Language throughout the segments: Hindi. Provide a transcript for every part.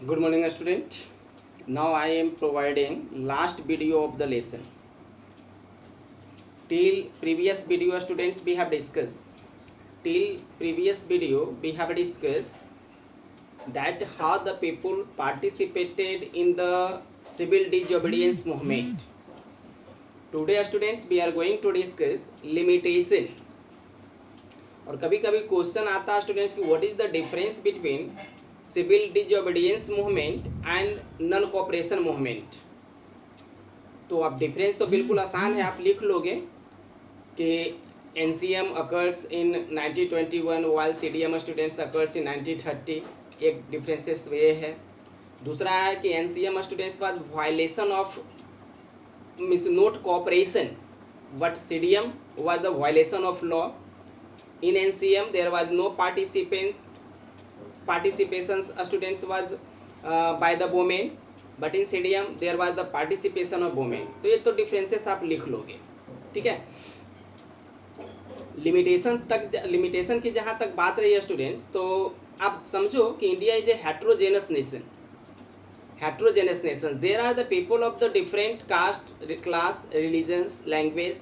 Good morning, student. Now I am providing last video of the lesson. Till previous video, students, we have discussed. Till previous video, we have discussed that how the people participated in the civil disobedience movement. Today, students, we are going to discuss limitation. और कभी कभी क्वेश्चन आता है स्टूडेंट्स कि what is the difference between civil disobedience movement and non cooperation movement. तो अब डिफरेंस तो बिल्कुल आसान है, आप लिख लोगे कि NCM occurs in 1921 while CDM students occurs in 1930। एक डिफरेंसेस तो ये है। दूसरा है कि NCM students was violation of means not cooperation, but CDM was the violation of law. In NCM there was no participations students was by the women, but in CDM there was the participation of women। तो ये तो डिफरेंसेस आप लिख लोगे, ठीक है। लिमिटेशन की जहाँ तक बात रही है स्टूडेंट्स, तो आप समझो कि India is a heterogeneous nation. Heterogeneous nation, there are the people of the different caste, class, religions, language,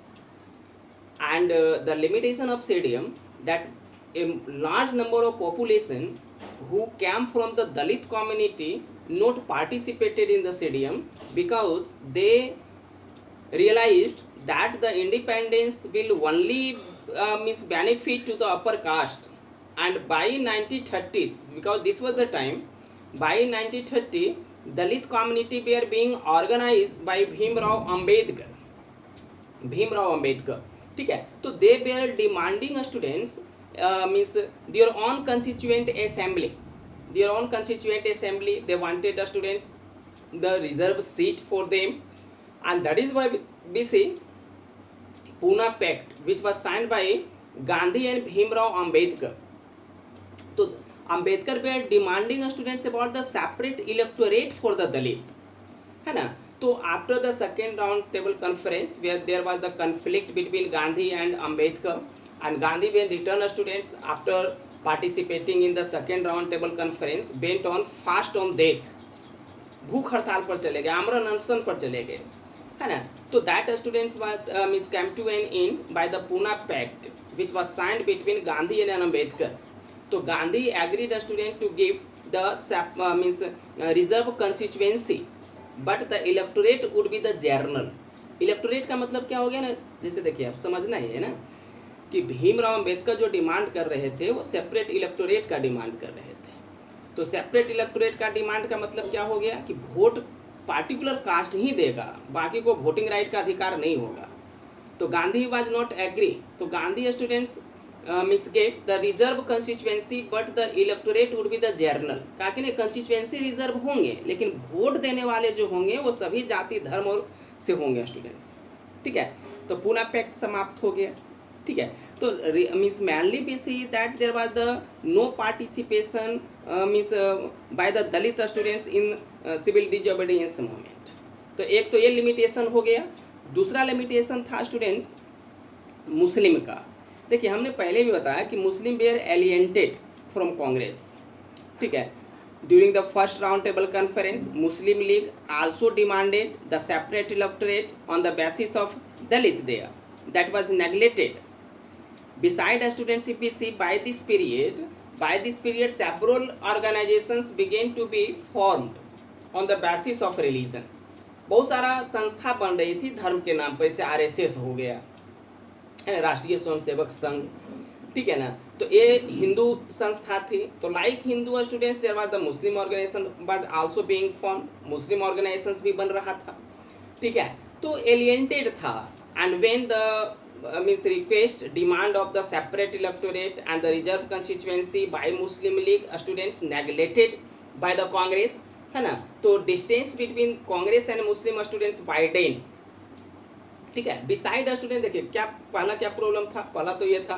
and the limitation of CDM that a large number of population who came from the Dalit community not participated in the CDM because they realized that the independence will only means benefit to the upper caste, and by 1930, because this was the time, by 1930 Dalit community were being organized by Bhimrao Ambedkar, ठीक है। तो they were demanding students means their own constituent assembly, they wanted students the reserve seat for them, and that is why we see Poona pact which was signed by Gandhi and Bhimrao Ambedkar. तो Ambedkar were demanding students about the separate electorate for the Dalit, है ना। So after the second round table conference where there was the conflict between Gandhi and Ambedkar, and Gandhi when returned students after participating in the second round table conference went on fast on death, भूख हड़ताल पर चले गए, आमरण अनशन पर चले गए, है ना। तो that students was came to an end by the Pune Pact which was signed between Gandhi and Ambedkar। तो Gandhi agreed student to give the reserve constituency, but the electorate would be the journal. Electorate का मतलब क्या हो गया ना, जैसे देखिए आप समझना ही है ना कि भीमराव अंबेडकर जो डिमांड कर रहे थे वो सेपरेट इलेक्टोरेट का डिमांड कर रहे थे। तो सेपरेट इलेक्टोरेट का डिमांड का मतलब क्या हो गया कि वोट पार्टिकुलर कास्ट ही देगा, बाकी को वोटिंग राइट का अधिकार नहीं होगा। तो गांधी वाज नॉट एग्री। तो Gandhi students misgave the reserve constituency but the electorate would be the general। ताकि नहीं कंस्टिट्यूएंसी रिजर्व होंगे लेकिन वोट देने वाले जो होंगे वो सभी जाति धर्म और से होंगे स्टूडेंट्स, ठीक है। तो पूना पैक्ट समाप्त हो गया, ठीक है। तो means mainly we see that there was the no participation means by the Dalit students in civil disobedience movement. तो एक तो ये लिमिटेशन हो गया। दूसरा लिमिटेशन था स्टूडेंट्स मुस्लिम का। देखिए हमने पहले भी बताया कि Muslim were alienated from Congress, ठीक है। During the first round table conference Muslim League also demanded the separate electorate on the basis of Dalit there, that was neglected. Beside students if we see by this period several organisations began to be formed on the basis of religion. बहुत सारा संस्था बन रही थी धर्म के नाम पर, जैसे आरएसएस हो गया, राष्ट्रीय स्वयंसेवक संघ, ठीक है ना। तो ये हिंदू संस्था थी। तो like Hindu students there was the Muslim organisation was also being form, Muslim organisations भी बन रहा था, ठीक है। तो एलिएंटेड था, and when the means request demand of the separate electorate and the reserve constituency by Muslim League students neglected by the Congress, है ना। तो distance between Congress and Muslim students widen, ठीक है। बिसाइड स्टूडेंट देखिए क्या पहला क्या प्रॉब्लम था। पहला तो ये था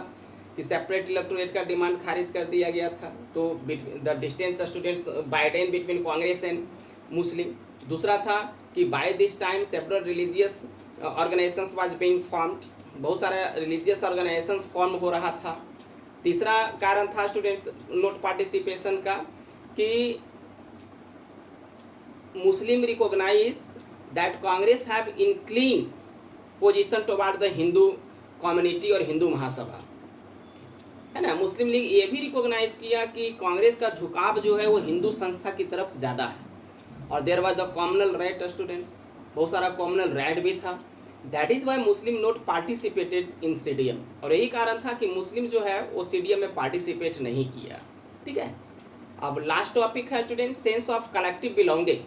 कि सेपरेट इलेक्टोरेट का डिमांड खारिज कर दिया गया था, तो the distance students widen between Congress and Muslim. दूसरा था कि by this time several religious organisations was being formed, बहुत सारा रिलीजियस ऑर्गेनाइजेशंस फॉर्म हो रहा था। तीसरा कारण था स्टूडेंट्स नोट पार्टिसिपेशन का कि Muslim recognize that Congress have inclined position toward the Hindu community और हिंदू महासभा, है ना। मुस्लिम लीग ये भी रिकॉग्नाइज किया कि कांग्रेस का झुकाव जो है वो हिंदू संस्था की तरफ ज़्यादा है। और there was the communal riot students, बहुत सारा कॉमनल राइट भी था। That is why Muslim not participated in CDM, और यही कारण था कि मुस्लिम जो है वो सीडीएम में पार्टिसिपेट नहीं किया। ठीक है, अब लास्ट टॉपिक है student sense of collective belonging.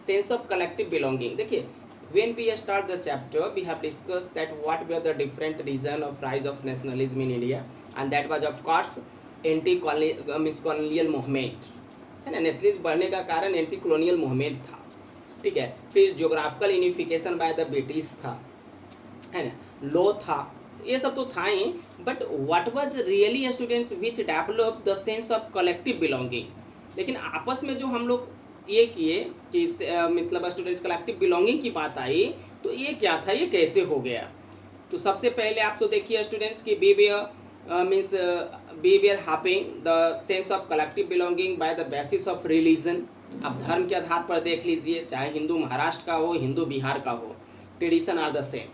Sense of collective belonging, देखिए when we start the chapter we have discussed that what were the different reason of rise of nationalism in India, and that was of course anti colonial movement, है ना। नेशनलिज्म बढ़ने का कारण एंटी कॉलोनियल मूवमेंट था। ठीक है, फिर geographical unification by the British था, है ना, लॉ था, ये सब तो था ही। But what was really students which develop the sense of collective belonging, लेकिन आपस में जो हम लोग ये किए कि मतलब स्टूडेंट्स कलेक्टिव बिलोंगिंग की बात आई, तो ये क्या था, ये कैसे हो गया। तो सबसे पहले आप तो देखिए स्टूडेंट्स की we were having the sense of collective belonging by the basis of religion. आप धर्म के आधार पर देख लीजिए, चाहे हिंदू महाराष्ट्र का हो, हिंदू बिहार का हो, ट्रेडिशन आर द सेम,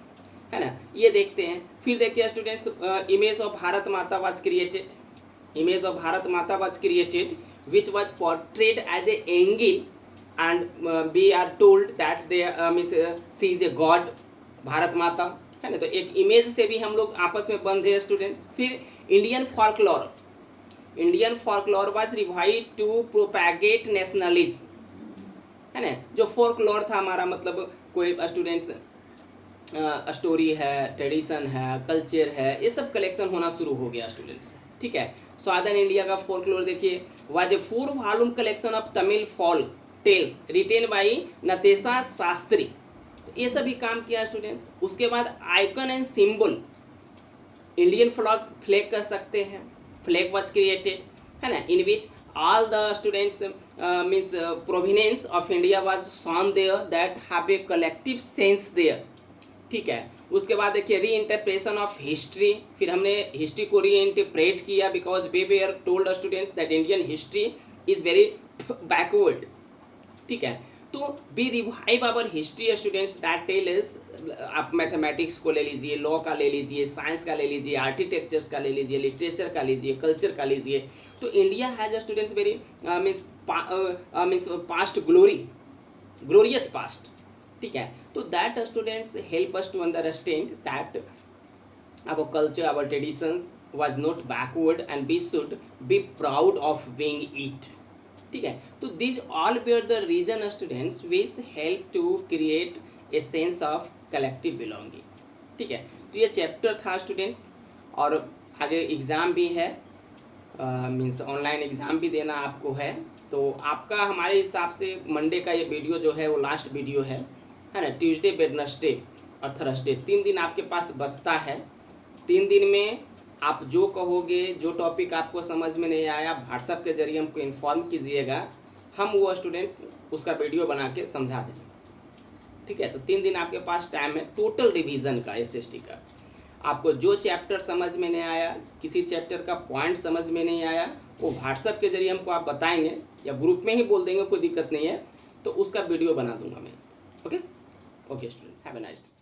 है ना, ये देखते हैं। फिर देखिए students image of Bharat Mata was created, image of Bharat Mata was created which was portrayed as a angel, and we are told that they she is a god, Bharat माता, है ना। तो एक इमेज से भी हम लोग आपस में बंधे हैं स्टूडेंट्स। फिर Indian folklore, Indian folklore was revived to propagate nationalism, है ना। जो फोल्कलोर था हमारा मतलब कोई स्टूडेंट्स स्टोरी है, ट्रेडिशन है, कल्चर है, ये सब कलेक्शन होना शुरू हो गया स्टूडेंट्स। ठीक है, साउदर्न इंडिया का फोल्कलोर देखिए was a 4 volume collection of Tamil folk tales written by Natesa Sastri. तो ये सभी काम किया स्टूडेंट्स। उसके बाद icon and symbol, Indian flag कर सकते हैं, फ्लैग वाज क्रिएटेड, है ना, इन विच all the students means provenance of India was shown there that have a collective sense there। ठीक है, उसके बाद देखिए री इंटरप्रेशन ऑफ हिस्ट्री, फिर हमने हिस्ट्री को री इंटरप्रेट किया because they were told students that Indian history is very backward. ठीक है, तो we revive our history students that tell is, आप मैथमेटिक्स को ले लीजिए, लॉ का ले लीजिए, साइंस का ले लीजिए, आर्किटेक्चर्स का ले लीजिए, लिटरेचर का लीजिए, कल्चर का लीजिए। तो India has students very means past glorious past. ठीक है, तो that students help us to understand that our culture, our traditions was not backward and we should be proud of being it। ठीक है, तो these all were the reason students which help to create a sense of collective belonging। ठीक है, तो ये चैप्टर था स्टूडेंट्स, और आगे एग्ज़ाम भी है, मीन्स ऑनलाइन एग्ज़ाम भी देना आपको है। तो आपका हमारे हिसाब से मंडे का ये वीडियो जो है वो लास्ट वीडियो है ना। ट्यूसडे, वेडनेसडे और थर्सडे 3 दिन आपके पास बचता है। 3 दिन में आप जो कहोगे, जो टॉपिक आपको समझ में नहीं आया, व्हाट्सएप के जरिए हमको इन्फॉर्म कीजिएगा, हम वो स्टूडेंट्स उसका वीडियो बना के समझा देंगे। ठीक है, तो 3 दिन आपके पास टाइम है टोटल रिवीजन का, एसएसटी का। आपको जो चैप्टर समझ में नहीं आया, किसी चैप्टर का पॉइंट समझ में नहीं आया, वो व्हाट्सएप के जरिए हमको आप बताएंगे या ग्रुप में ही बोल देंगे, कोई दिक्कत नहीं है, तो उसका वीडियो बना दूंगा मैं। Okay okay students, have a nice day.